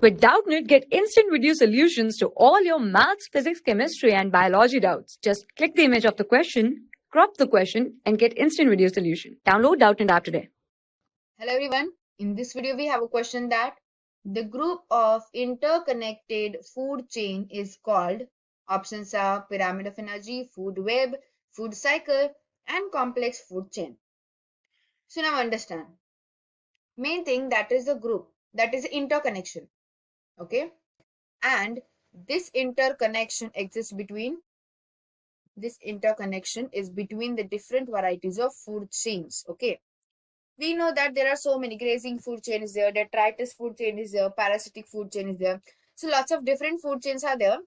With Doubtnut, get instant video solutions to all your maths, physics, chemistry, and biology doubts. Just click the image of the question, crop the question, and get instant video solution. Download Doubtnut app today. Hello everyone. In this video, we have a question that the group of interconnected food chain is called. Options are pyramid of energy, food web, food cycle, and complex food chain. So now understand. Main thing that is the group, that is interconnection. Okay. And this interconnection exists between the different varieties of food chains. Okay. We know that there are so many grazing food chain is there, detritus food chain is there, parasitic food chain is there. So lots of different food chains are there,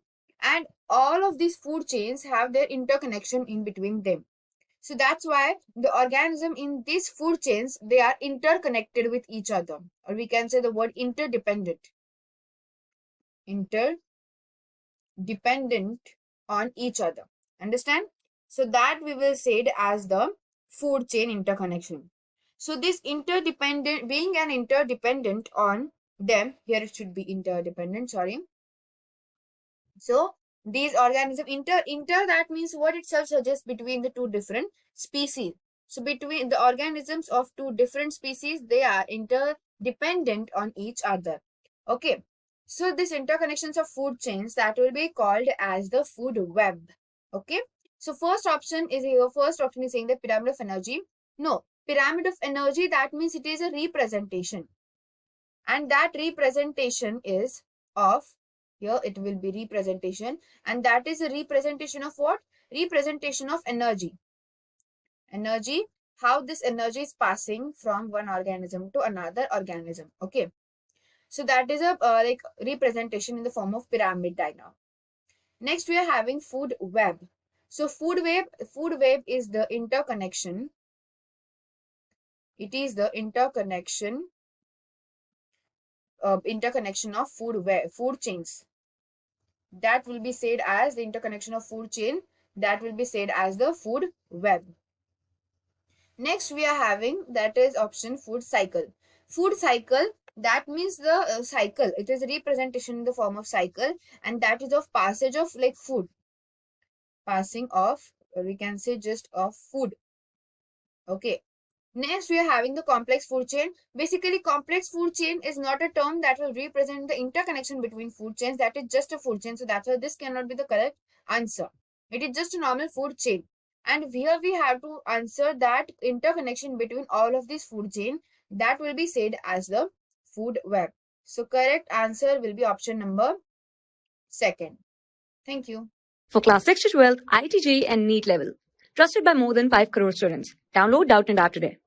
and all of these food chains have their interconnection in between them. So that's why the organism in these food chains, they are interconnected with each other, or we can say the word interdependent on each other. Understand? So that we will say it as the food chain interconnection. So this interdependent, being an interdependent on them, here it should be interdependent, sorry. So these organisms, inter that means what itself suggests between the two different species. So between the organisms of two different species, they are interdependent on each other. Okay. So this interconnections of food chains, that will be called as the food web. Okay. So first option is saying the pyramid of energy. No, pyramid of energy, that means it is a representation. And that representation is of, here it will be representation, and that is a representation of what? Representation of energy. Energy, how this energy is passing from one organism to another organism. Okay. So that is a like representation in the form of pyramid diagram. Next, we are having food web. So food web is the interconnection. It is the interconnection of food chains. That will be said as the interconnection of food chain. That will be said as the food web. Next, we are having, that is option food cycle. Food cycle, that means the cycle. It is a representation in the form of cycle, and that is of passage of like food. Passing of, we can say just of food. Okay. Next, we are having the complex food chain. Basically, complex food chain is not a term that will represent the interconnection between food chains. That is just a food chain. So that's why this cannot be the correct answer. It is just a normal food chain. And here we have to answer that interconnection between all of these food chain. That will be said as the food web. So correct answer will be option number 2. Thank you. For class 6 to 12, IIT JEE and NEET level. Trusted by more than 5 crore students. Download Doubtnut app today.